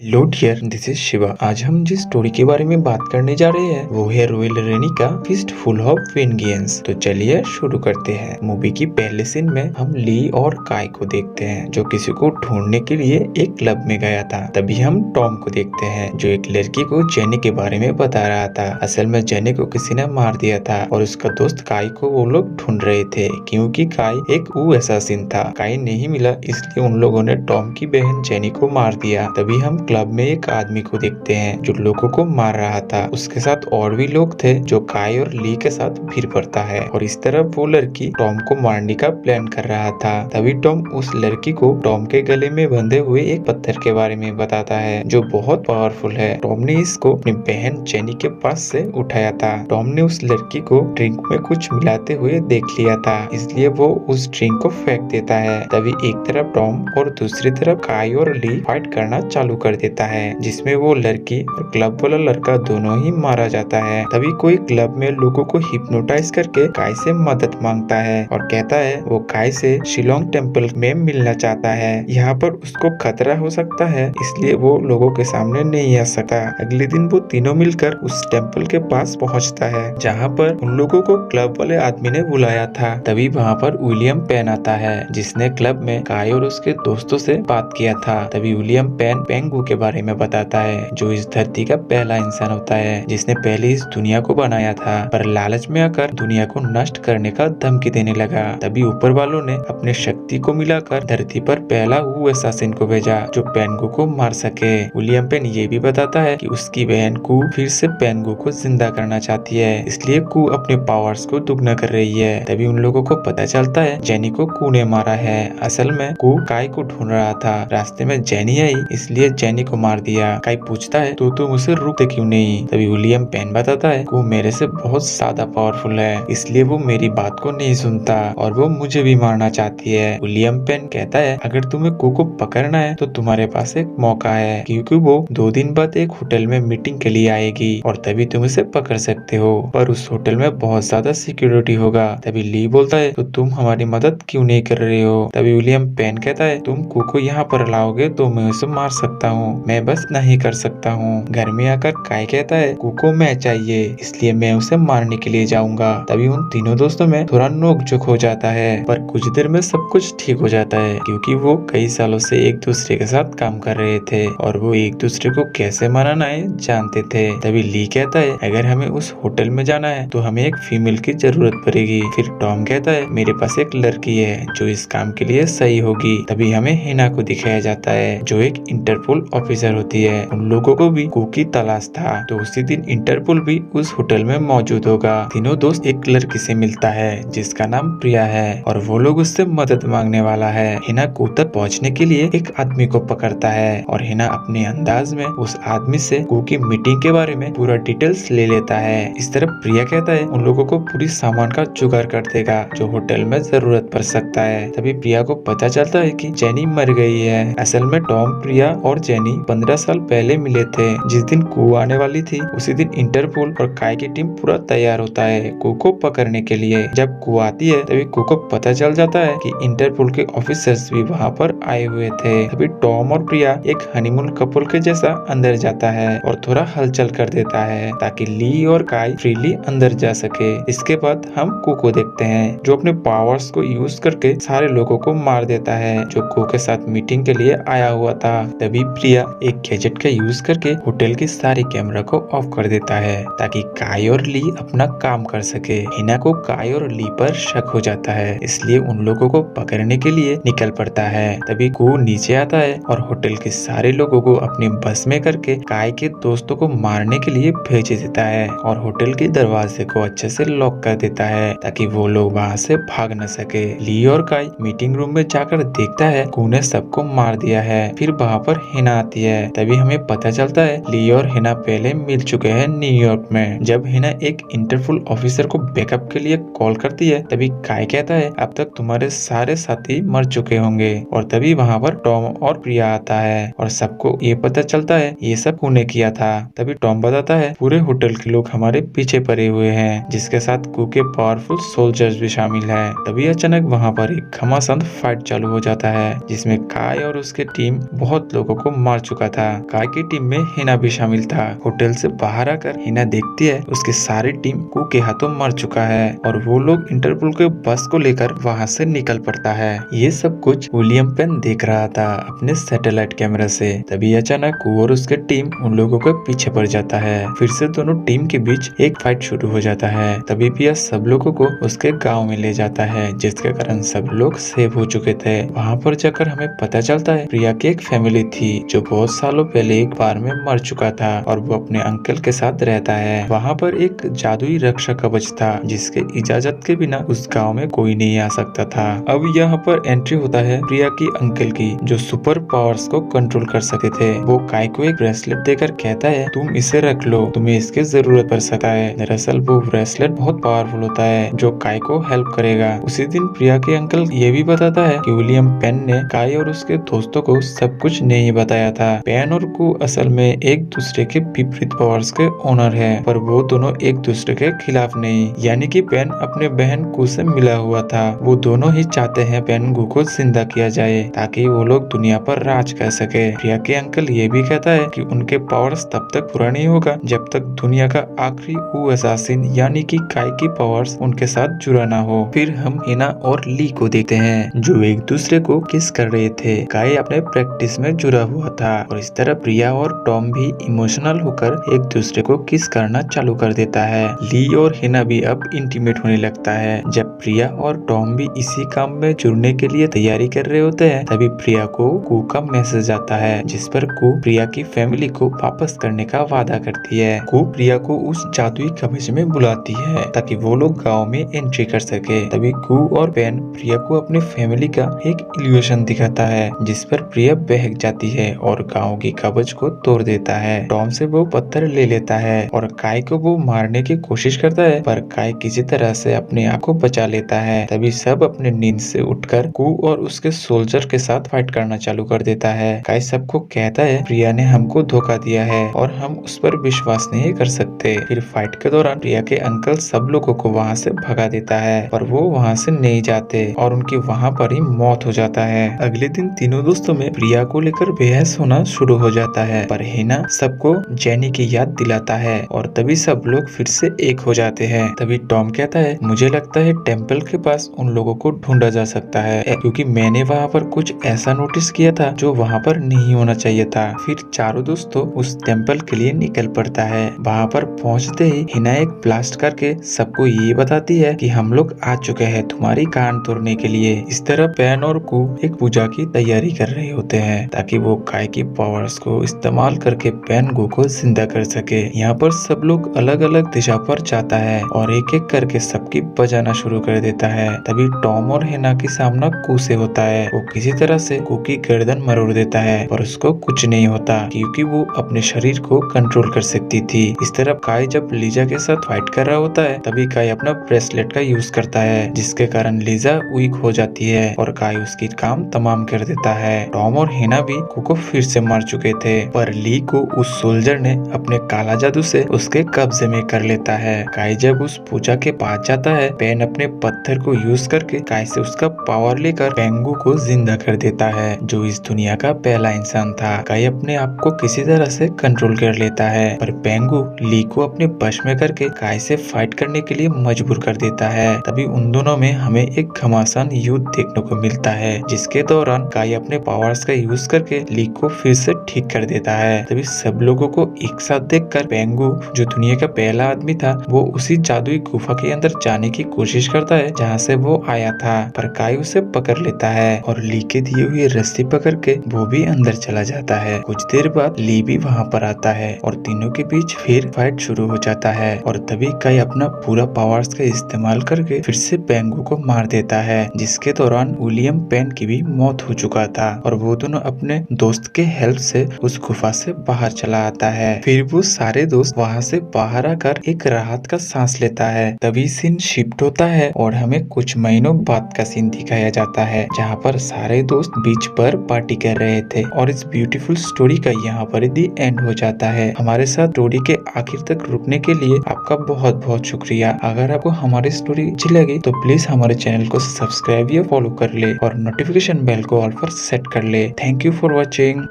Hello dear, this is Shiva. आज हम जिस स्टोरी के बारे में बात करने जा रहे हैं वो है रॉयल रेनी का फिस्ट फुल ऑफ वेनगेंस। तो चलिए शुरू करते हैं। मूवी की पहले सीन में हम ली और काई को देखते हैं जो किसी को ढूंढने के लिए एक क्लब में गया था। तभी हम टॉम को देखते हैं जो एक लड़की को जेनी के बारे में बता रहा था। असल में जेनी को किसी ने मार दिया था और उसका दोस्त काई को वो लोग ढूंढ रहे थे क्योंकि काई एक असैसिन था। काई नहीं मिला इसलिए उन लोगों ने टॉम की बहन जेनी को मार दिया। तभी हम क्लब में एक आदमी को देखते हैं जो लोगों को मार रहा था। उसके साथ और भी लोग थे जो काई और ली के साथ भीड़ पड़ता है और इस तरह वो लड़की टॉम को मारने का प्लान कर रहा था। तभी टॉम उस लड़की को टॉम के गले में बंधे हुए एक पत्थर के बारे में बताता है जो बहुत पावरफुल है। टॉम ने इसको अपनी बहन जेनी के पास से उठाया था। टॉम ने उस लड़की को ड्रिंक में कुछ मिलाते हुए देख लिया था इसलिए वो उस ड्रिंक को फेंक देता है। तभी एक तरफ टॉम और दूसरी तरफ काई और ली फाइट करना चालू कर देता है जिसमें वो लड़की और क्लब वाला लड़का दोनों ही मारा जाता है। तभी कोई क्लब में लोगों को हिप्नोटाइज करके काई से मदद मांगता है और कहता है वो काई से शिलोंग टेम्पल में मिलना चाहता है। यहाँ पर उसको खतरा हो सकता है इसलिए वो लोगों के सामने नहीं आ सकता। अगले दिन वो तीनों मिलकर उस टेम्पल के पास पहुँचता है जहाँ पर उन लोगों को क्लब वाले आदमी ने बुलाया था। तभी वहाँ पर विलियम पेन आता है जिसने क्लब में काई और उसके दोस्तों से बात किया था। तभी विलियम पेन पेंगू के बारे में बताता है जो इस धरती का पहला इंसान होता है जिसने पहले इस दुनिया को बनाया था पर लालच में आकर दुनिया को नष्ट करने का धमकी देने लगा। तभी ऊपर वालों ने अपने शक्ति को मिलाकर धरती पर पहला असैसिन को भेजा जो पेंगू को मार सके। विलियम पेन ये भी बताता है कि उसकी बहन कू फिर से पेंगू को जिंदा करना चाहती है इसलिए कू अपने पावर्स को दुगना कर रही है। तभी उन लोगों को पता चलता है जेनी को कू ने मारा है। असल में कू काई को ढूंढ रहा था। रास्ते में जेनी आई इसलिए जेनी को मार दिया। काई पूछता है तो तुम उसे रुकते क्यों नहीं। तभी विलियम पेन बताता है वो मेरे से बहुत ज्यादा पावरफुल है इसलिए वो मेरी बात को नहीं सुनता और वो मुझे भी मारना चाहती है। विलियम पेन कहता है अगर तुम्हें कू को पकड़ना है तो तुम्हारे पास एक मौका है क्योंकि वो 2 दिन बाद एक होटल में मीटिंग के लिए आएगी और तभी तुम उसे पकड़ सकते हो पर उस होटल में बहुत ज्यादा सिक्योरिटी होगा। तभी ली बोलता है तो तुम हमारी मदद क्यों नहीं कर रहे हो। तभी विलियम पेन कहता है तुम कू को यहाँ पर लाओगे तो मैं उसे मार सकता हूँ, मैं बस नहीं कर सकता हूँ। घर में आकर काई कहता है कू को मैं चाहिए इसलिए मैं उसे मारने के लिए जाऊंगा। तभी उन तीनों दोस्तों में थोड़ा नोक-झोंक हो जाता है पर कुछ देर में सब कुछ ठीक हो जाता है क्योंकि वो कई सालों से एक दूसरे के साथ काम कर रहे थे और वो एक दूसरे को कैसे मनाना है जानते थे। तभी ली कहता है अगर हमें उस होटल में जाना है तो हमें एक फीमेल की जरूरत पड़ेगी। फिर टॉम कहता है मेरे पास एक लड़की है जो इस काम के लिए सही होगी। तभी हमें हिना को दिखाया जाता है जो एक इंटरपोल ऑफिसर होती है। उन लोगों को भी कू की तलाश था तो उसी दिन इंटरपोल भी उस होटल में मौजूद होगा। तीनों दोस्त एक लड़की से मिलता है जिसका नाम प्रिया है और वो लोग उससे मदद मांगने वाला है। हिना कू तक पहुँचने के लिए एक आदमी को पकड़ता है और हिना अपने अंदाज में उस आदमी से कू की मीटिंग के बारे में पूरा डिटेल्स ले लेता है। इस तरफ प्रिया कहता है उन लोगों को पूरी सामान का जुगाड़ कर देगा जो होटल में जरूरत पड़ सकता है। तभी प्रिया को पता चलता है कि जेनी मर गई है। असल में टॉम, प्रिया और जेनी 15 साल पहले मिले थे। जिस दिन कू आने वाली थी उसी दिन इंटरपोल और काई की टीम पूरा तैयार होता है कू को पकड़ने के लिए। जब कू आती है तभी कू को पता चल जाता है कि इंटरपोल के ऑफिसर्स भी वहाँ पर आए हुए थे। तभी टॉम और प्रिया एक हनीमून कपल के जैसा अंदर जाता है और थोड़ा हलचल कर देता है ताकि ली और काई फ्रीली अंदर जा सके। इसके बाद हम कू को देखते हैं जो अपने पावर्स को यूज करके सारे लोगों को मार देता है जो कू के साथ मीटिंग के लिए आया हुआ था। तभी प्रिया एक गैजेट का यूज करके होटल की सारी कैमरा को ऑफ कर देता है ताकि काई और ली अपना काम कर सके। हिना को काई और ली पर शक हो जाता है इसलिए उन लोगों को पकड़ने के लिए निकल पड़ता है। तभी कू नीचे आता है और होटल के सारे लोगों को अपनी बस में करके काई के दोस्तों को मारने के लिए भेज देता है और होटल के दरवाजे को अच्छे से लॉक कर देता है ताकि वो लोग वहाँ से भाग न सके। ली और काई मीटिंग रूम में जाकर देखता है कू ने सबको मार दिया है। फिर वहाँ पर हिना आती है। तभी हमें पता चलता है ली और हिना पहले मिल चुके हैं न्यूयॉर्क में। जब हिना एक इंटरपोल ऑफिसर को बैकअप के लिए कॉल करती है तभी काई कहता है अब तक तक तुम्हारे सारे साथी मर चुके होंगे। और तभी वहाँ पर टॉम और प्रिया आता है और सबको ये पता चलता है ये सब कू ने किया था। तभी टॉम बताता है पूरे होटल के लोग हमारे पीछे पड़े हुए हैं, जिसके साथ कू के पावरफुल सोल्जर्स भी शामिल है। तभी अचानक वहाँ पर एक घमासान फाइट चालू हो जाता है, जिसमें काय और उसके टीम बहुत लोगों को मार चुका था। काय की टीम में हिना भी शामिल था। होटल से बाहर आकर हिना देखती है उसकी सारी टीम कू के हाथों मर चुका है और वो लोग इंटरपोल के बस को लेकर वहाँ से निकल पड़ता है। ये सब कुछ विलियम पेन देख रहा था अपने सैटेलाइट कैमरा से। तभी अचानक कू और उसके टीम उन लोगों के पीछे पड़ जाता है। फिर से दोनों टीम के बीच एक फाइट शुरू हो जाता है। तभी प्रिया सब लोगों को उसके गांव में ले जाता है, जिसके कारण सब लोग सेव हो चुके थे। वहाँ पर जाकर हमें पता चलता है प्रिया की एक फैमिली थी जो बहुत सालों पहले एक बार में मर चुका था और वो अपने अंकल के साथ रहता है। वहाँ पर एक जादुई रक्षा कवच था जिसके इजाजत के बिना उस गांव में कोई नहीं आ सकता था। अब यहाँ पर एंट्री होता है प्रिया की अंकल की, जो सुपर पावर्स को कंट्रोल कर सकते थे। वो काय को एक ब्रेसलेट देकर कहता है तुम इसे रख लो, तुम्हें इसकी जरूरत पड़ सकता है। दरअसल वो ब्रेसलेट बहुत पावरफुल होता है जो काय को हेल्प करेगा। उसी दिन प्रिया के अंकल ये भी बताता है कि विलियम पेन ने काय और उसके दोस्तों को सब कुछ नहीं बताया था। पेन और कू असल में एक दूसरे के विपरीत पावर्स के ओनर है, पर वो दोनों एक दूसरे के खिलाफ नहीं। यानी कि पेन अपने बहन कू से मिला हुआ था। वो दोनों ही चाहते हैं पेन कू को जिंदा किया जाए ताकि वो लोग दुनिया पर राज कर सके। प्रिया के अंकल ये भी कहता है कि उनके पावर्स तब तक पूरा नहीं होगा जब तक दुनिया का आखिरी वो असासिन यानी कि काय की पावर्स उनके साथ जुड़ा ना हो। फिर हम हिना और ली को देखते हैं जो एक दूसरे को किस कर रहे थे। काय अपने प्रैक्टिस में जुड़ा हुआ था और इस तरह प्रिया और टॉम भी इमोशनल होकर एक दूसरे को किस करना चालू कर देता है। ली और हिना भी अब इंटीमेट होने लगता है। जब प्रिया और टॉम भी इसी काम में जुड़ने के लिए तैयारी कर रहे होते हैं तभी प्रिया को कू का मैसेज आता है, जिस पर कू प्रिया की फैमिली को वापस करने का वादा करती है। कू प्रिया को उस जादुई कवच में बुलाती है ताकि वो लोग गांव में एंट्री कर सके। तभी कू और पेन प्रिया को अपनी फैमिली का एक इल्यूशन दिखाता है, जिस पर प्रिया बहक जाती है और गांव की कवच को तोड़ देता है। टॉम से वो पत्थर ले लेता है और काय को वो मारने की कोशिश करता है, पर काय किसी तरह से अपने आप को बचा लेता है। तभी सब अपने नींद से उठकर कू और उसके सोल्जर के साथ फाइट करना चालू कर देता है। काय सबको कहता है प्रिया ने हमको धोखा दिया है और हम उस पर विश्वास नहीं कर सकते। फिर फाइट के दौरान प्रिया के अंकल सब लोगों को वहाँ से भगा देता है, पर वो वहाँ से नहीं जाते और उनकी वहाँ पर ही मौत हो जाता है। अगले दिन तीनों दोस्तों में प्रिया को लेकर बहस होना शुरू हो जाता है, पर हिना सबको जेनी की याद दिलाता है और तभी सब लोग फिर से एक हो जाते हैं। तभी टॉम कहता है मुझे लगता है टेम्पल के पास उन लोगों को ढूंढा जा सकता है, क्योंकि मैंने वहाँ पर कुछ ऐसा नोटिस किया था जो वहाँ पर नहीं होना चाहिए था। फिर चारों दोस्तों उस टेम्पल के लिए निकल पड़ता है। वहाँ पर पहुँचते ही हिना एक ब्लास्ट करके सबको ये बताती है कि हम लोग आ चुके हैं तुम्हारी कान तोड़ने के लिए। इस तरह पेन और कू एक पूजा की तैयारी कर रहे होते हैं ताकि वो काय की पावर्स को इस्तेमाल करके पेन कू को जिंदा कर सके। यहाँ पर सब लोग अलग अलग दिशा पर जाता है और एक एक करके सबकी बजाना शुरू कर देता है। तभी टॉम और हिना की सामना कू से होता है। वो किसी तरह से कू की गर्दन मरोड़ देता है, पर उसको कुछ नहीं होता क्योंकि वो अपने शरीर को कंट्रोल कर सकती थी। इस तरह काय जब लीजा के साथ फाइट कर रहा होता है तभी काय अपना ब्रेसलेट का यूज करता है, जिसके कारण लीजा वीक हो जाती है और काय उसकी काम तमाम कर देता है। टॉम और हिना भी कू को फिर से मार चुके थे, पर ली को उस सोल्जर ने अपने काला जादू से उसके कब्जे में कर लेता है। काय जब उस पूजा के पास जाता है, पेन अपने पत्थर को यूज करके काय से उसका पावर लेकर पेंगू को जिंदा कर देता है, जो इस दुनिया का पहला इंसान था। काय अपने आप को किसी तरह से कंट्रोल कर लेता है, पर पेंगू ली को अपने वश में करके काय से फाइट करने के लिए मजबूर कर देता है। तभी उन दोनों में हमें एक घमासान युद्ध देखने को मिलता है, जिसके दौरान काय अपने पावर्स का यूज करके ली को फिर से ठीक कर देता है। तभी सब लोगों को एक साथ देखकर पेंगू, जो दुनिया का पहला आदमी था, वो उसी जादुई गुफा के अंदर जाने की कोशिश करता है जहाँ से वो आया था, पर काय उसे पकड़ लेता है और ली के दिए हुए रस्सी पकड़ के वो भी अंदर चला जाता है। कुछ देर बाद ली भी वहाँ पर आता है और तीनों के बीच फिर फाइट शुरू हो जाता है और तभी काय अपना पूरा पावर्स का इस्तेमाल करके फिर से पेंगू को मार देता है, जिसके दौरान विलियम पेन की भी मौत हो चुका था और वो दोनों अपने दोस्त के हेल्प से उस गुफा से बाहर चला आता है। फिर वो सारे दोस्त वहाँ से बाहर आकर एक राहत का सांस लेता है। तभी सीन शिफ्ट होता है और हमें कुछ महीने बात का सीन दिखाया जाता है, जहाँ पर सारे दोस्त बीच पर पार्टी कर रहे थे और इस ब्यूटीफुल स्टोरी का यहाँ पर दी एंड हो जाता है। हमारे साथ स्टोरी के आखिर तक रुकने के लिए आपका बहुत बहुत शुक्रिया। अगर आपको हमारी स्टोरी अच्छी लगी तो प्लीज हमारे चैनल को सब्सक्राइब या फॉलो कर ले और नोटिफिकेशन बेल को ऑल पर सेट कर ले। Thank you for watching.